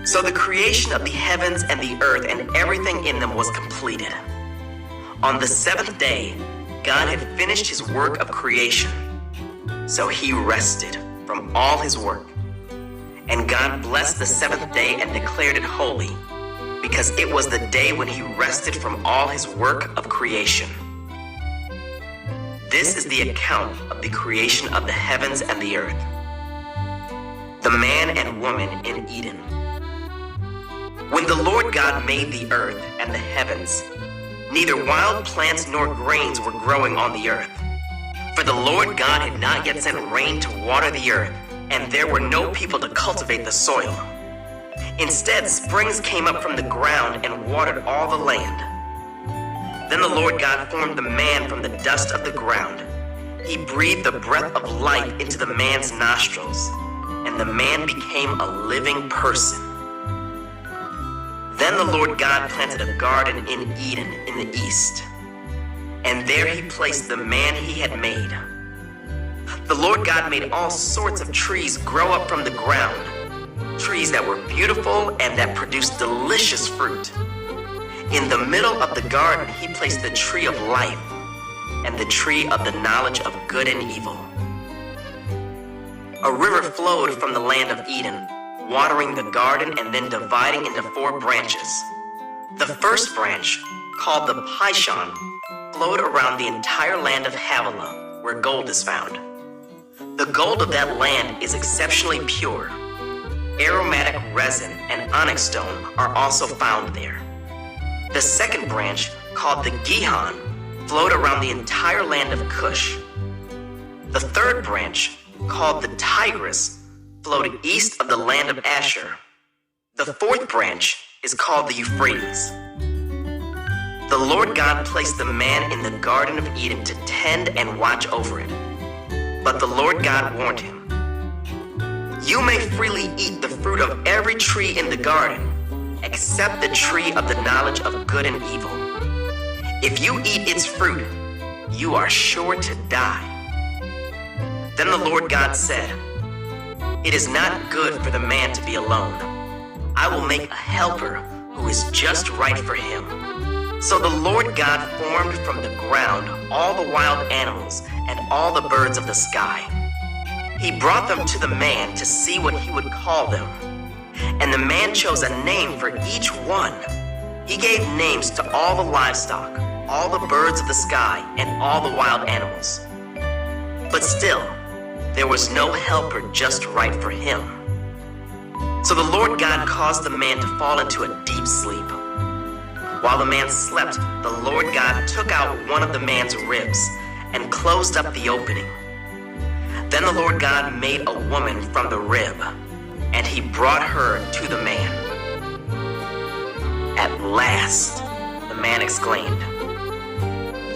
So the creation of the heavens and the earth and everything in them was completed. On the seventh day, God had finished his work of creation. So he rested from all his work. And God blessed the seventh day and declared it holy, because it was the day when he rested from all his work of creation. This is the account of the creation of the heavens and the earth. The man and woman in Eden. When the Lord God made the earth and the heavens, neither wild plants nor grains were growing on the earth. For the Lord God had not yet sent rain to water the earth, and there were no people to cultivate the soil. Instead, springs came up from the ground and watered all the land. Then the Lord God formed the man from the dust of the ground. He breathed the breath of life into the man's nostrils, and the man became a living person. Then the Lord God planted a garden in Eden in the east, and there he placed the man he had made. The Lord God made all sorts of trees grow up from the ground, trees that were beautiful and that produced delicious fruit. In the middle of the garden, he placed the tree of life and the tree of the knowledge of good and evil. A river flowed from the land of Eden, watering the garden and then dividing into 4 branches. The first branch, called the Pishon, flowed around the entire land of Havilah, where gold is found. The gold of that land is exceptionally pure. Aromatic resin and onyx stone are also found there. The second branch, called the Gihon, flowed around the entire land of Cush. The third branch, called the Tigris, flowed east of the land of Asher. The fourth branch is called the Euphrates. The Lord God placed the man in the Garden of Eden to tend and watch over it. But the Lord God warned him, "You may freely eat the fruit of every tree in the garden, except the tree of the knowledge of good and evil. If you eat its fruit, you are sure to die." Then the Lord God said, "It is not good for the man to be alone. I will make a helper who is just right for him." So the Lord God formed from the ground all the wild animals and all the birds of the sky. He brought them to the man to see what he would call them. And the man chose a name for each one. He gave names to all the livestock, all the birds of the sky, and all the wild animals. But still, there was no helper just right for him. So the Lord God caused the man to fall into a deep sleep. While the man slept, the Lord God took out one of the man's ribs and closed up the opening. Then the Lord God made a woman from the rib, and he brought her to the man. "At last," the man exclaimed,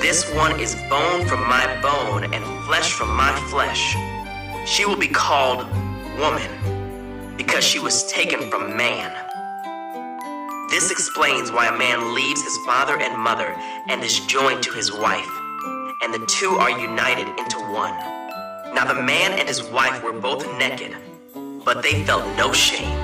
"this one is bone from my bone and flesh from my flesh. She will be called woman, because she was taken from man." This explains why a man leaves his father and mother and is joined to his wife, and the two are united into one. Now the man and his wife were both naked, but they felt no shame.